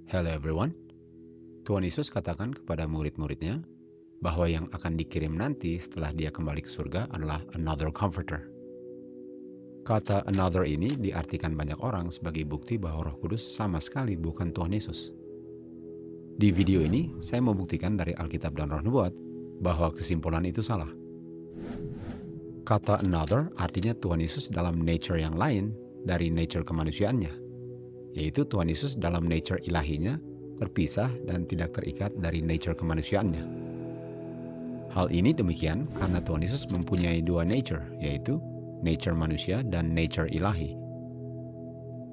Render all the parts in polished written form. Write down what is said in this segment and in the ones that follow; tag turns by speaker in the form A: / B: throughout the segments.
A: Hello everyone, Tuhan Yesus katakan kepada murid-muridnya bahwa yang akan dikirim nanti setelah dia kembali ke surga adalah another comforter. Kata another ini diartikan banyak orang sebagai bukti bahwa Roh Kudus sama sekali bukan Tuhan Yesus. Di video ini, saya membuktikan dari Alkitab dan Roh Nubuat bahwa kesimpulan itu salah. Kata another artinya Tuhan Yesus dalam nature yang lain dari nature kemanusiaannya, yaitu Tuhan Yesus dalam nature ilahinya terpisah dan tidak terikat dari nature kemanusiaannya. Hal ini demikian karena Tuhan Yesus mempunyai dua nature, yaitu nature manusia dan nature ilahi.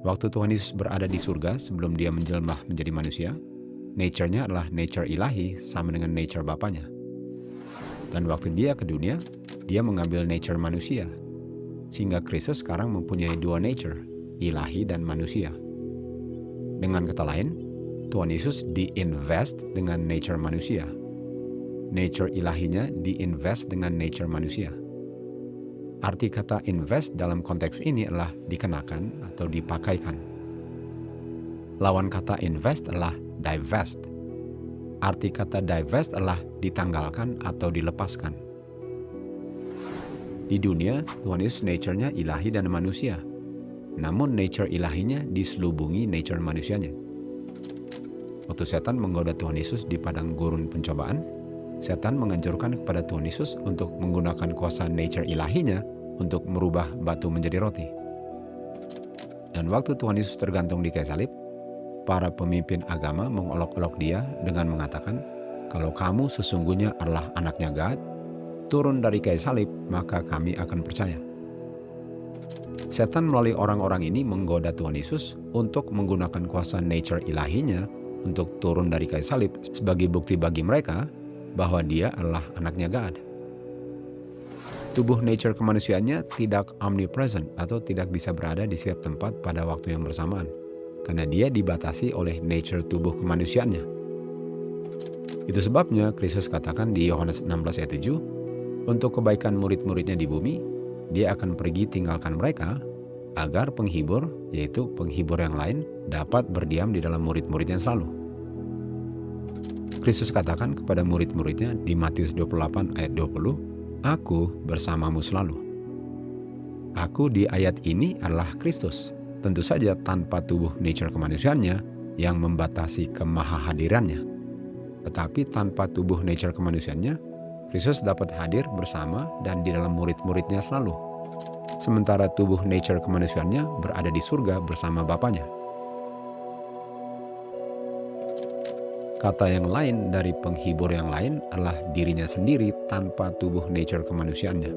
A: Waktu Tuhan Yesus berada di surga sebelum dia menjelma menjadi manusia, nature-nya adalah nature ilahi sama dengan nature Bapanya. Dan waktu dia ke dunia, dia mengambil nature manusia, sehingga Kristus sekarang mempunyai dua nature, ilahi dan manusia. Dengan kata lain, Tuhan Yesus di-invest dengan nature manusia. Nature ilahinya di-invest dengan nature manusia. Arti kata invest dalam konteks ini adalah dikenakan atau dipakaikan. Lawan kata invest adalah divest. Arti kata divest adalah ditanggalkan atau dilepaskan. Di dunia, Tuhan Yesus nature-nya ilahi dan manusia. Namun nature ilahinya diselubungi nature manusianya. Waktu setan menggoda Tuhan Yesus di padang gurun pencobaan, setan menganjurkan kepada Tuhan Yesus untuk menggunakan kuasa nature ilahinya untuk merubah batu menjadi roti. Dan waktu Tuhan Yesus tergantung di kayu salib, para pemimpin agama mengolok-olok dia dengan mengatakan, "Kalau kamu sesungguhnya adalah anaknya God, turun dari kayu salib, maka kami akan percaya." Setan melalui orang-orang ini menggoda Tuhan Yesus untuk menggunakan kuasa nature ilahinya untuk turun dari kayu salib sebagai bukti bagi mereka bahwa dia adalah anaknya God. Tubuh nature kemanusiaannya tidak omnipresent atau tidak bisa berada di setiap tempat pada waktu yang bersamaan, karena dia dibatasi oleh nature tubuh kemanusiaannya. Itu sebabnya Kristus katakan di Yohanes 16 ayat 7, untuk kebaikan murid-muridnya di bumi, dia akan pergi tinggalkan mereka, agar penghibur, yaitu penghibur yang lain, dapat berdiam di dalam murid-muridnya selalu. Kristus katakan kepada murid-muridnya di Matius 28 ayat 20, "Aku bersamamu selalu." Aku di ayat ini adalah Kristus, tentu saja tanpa tubuh nature kemanusiaannya yang membatasi kemahahadirannya. Tetapi tanpa tubuh nature kemanusiaannya, Kristus dapat hadir bersama dan di dalam murid-muridnya selalu. Sementara tubuh nature kemanusiaannya berada di surga bersama Bapanya. Kata yang lain dari penghibur yang lain adalah dirinya sendiri tanpa tubuh nature kemanusiaannya.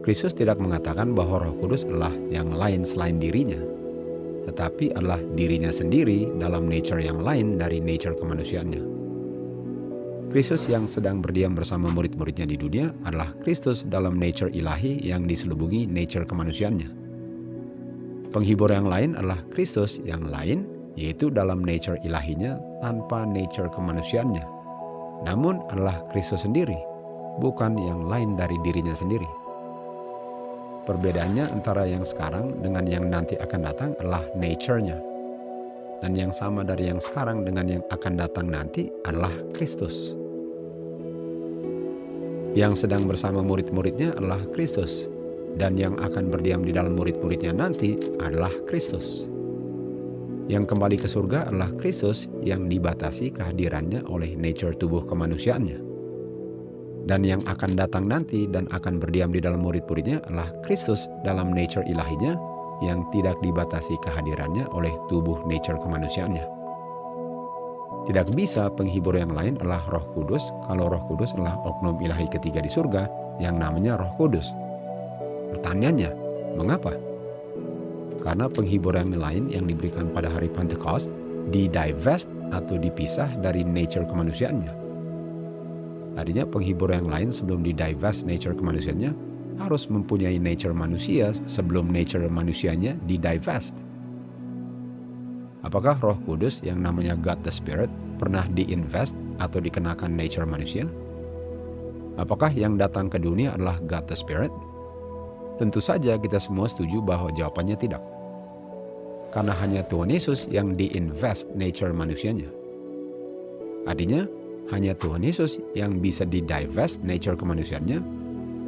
A: Kristus tidak mengatakan bahwa Roh Kudus adalah yang lain selain dirinya, tetapi adalah dirinya sendiri dalam nature yang lain dari nature kemanusiaannya. Kristus yang sedang berdiam bersama murid-muridnya di dunia adalah Kristus dalam nature ilahi yang diselubungi nature kemanusiaannya. Penghibur yang lain adalah Kristus yang lain, yaitu dalam nature ilahinya tanpa nature kemanusiaannya. Namun adalah Kristus sendiri, bukan yang lain dari dirinya sendiri. Perbedaannya antara yang sekarang dengan yang nanti akan datang adalah nature-nya. Dan yang sama dari yang sekarang dengan yang akan datang nanti adalah Kristus. Yang sedang bersama murid-muridnya adalah Kristus, dan yang akan berdiam di dalam murid-muridnya nanti adalah Kristus. Yang kembali ke surga adalah Kristus yang dibatasi kehadirannya oleh nature tubuh kemanusiaannya. Dan yang akan datang nanti dan akan berdiam di dalam murid-muridnya adalah Kristus dalam nature ilahinya yang tidak dibatasi kehadirannya oleh tubuh nature kemanusiaannya. Tidak bisa penghibur yang lain adalah Roh Kudus kalau Roh Kudus adalah oknum ilahi ketiga di surga yang namanya Roh Kudus. Pertanyaannya, mengapa? Karena penghibur yang lain yang diberikan pada hari Pentecost di-divest atau dipisah dari nature kemanusiaannya. Tadinya penghibur yang lain sebelum di-divest nature kemanusiaannya harus mempunyai nature manusia sebelum nature manusianya di-divest. Apakah Roh Kudus yang namanya God the Spirit pernah di-invest atau dikenakan nature manusia? Apakah yang datang ke dunia adalah God the Spirit? Tentu saja kita semua setuju bahwa jawabannya tidak. karena hanya Tuhan Yesus yang di-invest nature manusianya. Artinya, hanya Tuhan Yesus yang bisa di-divest nature kemanusiaannya,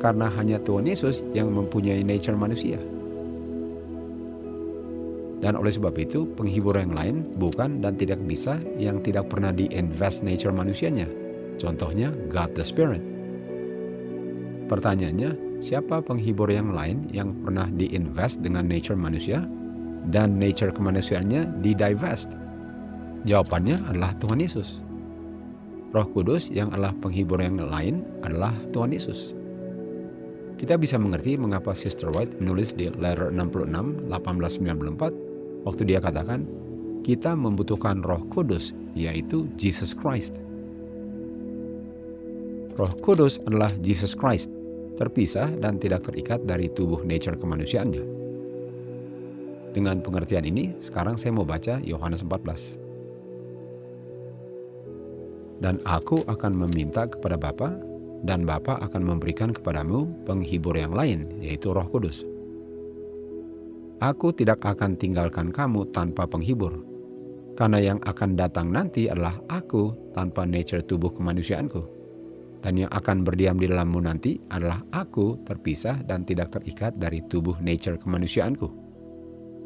A: karena hanya Tuhan Yesus yang mempunyai nature manusia. Dan oleh sebab itu, penghibur yang lain bukan dan tidak bisa yang tidak pernah di-invest nature manusianya. Contohnya, God the Spirit. Pertanyaannya, siapa penghibur yang lain yang pernah di-invest dengan nature manusia dan nature kemanusiaannya di-divest? Jawabannya adalah Tuhan Yesus. Roh Kudus yang adalah penghibur yang lain adalah Tuhan Yesus. Kita bisa mengerti mengapa Sister White menulis di Letter 66, 1894, waktu dia katakan, kita membutuhkan Roh Kudus, yaitu Jesus Christ. Roh Kudus adalah Jesus Christ, terpisah dan tidak terikat dari tubuh nature kemanusiaannya. Dengan pengertian ini, sekarang saya mau baca Yohanes 14. Dan aku akan meminta kepada Bapa, dan Bapa akan memberikan kepadamu penghibur yang lain, yaitu Roh Kudus. Aku tidak akan tinggalkan kamu tanpa penghibur, karena yang akan datang nanti adalah aku tanpa nature tubuh kemanusiaanku. Dan yang akan berdiam di dalammu nanti adalah aku terpisah dan tidak terikat dari tubuh nature kemanusiaanku.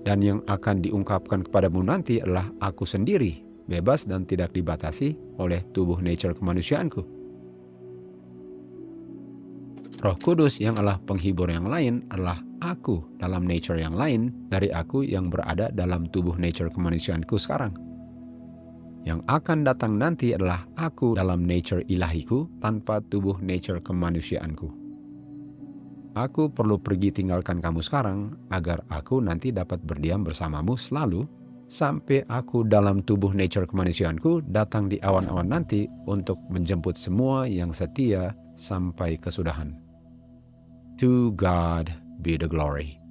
A: Dan yang akan diungkapkan kepadamu nanti adalah aku sendiri, bebas dan tidak dibatasi oleh tubuh nature kemanusiaanku. Roh Kudus yang adalah penghibur yang lain adalah aku dalam nature yang lain dari aku yang berada dalam tubuh nature kemanusiaanku sekarang. Yang akan datang nanti adalah aku dalam nature ilahiku tanpa tubuh nature kemanusiaanku. Aku perlu pergi tinggalkan kamu sekarang agar aku nanti dapat berdiam bersamamu selalu sampai aku dalam tubuh nature kemanusiaanku datang di awan-awan nanti untuk menjemput semua yang setia sampai kesudahan. To God be the glory.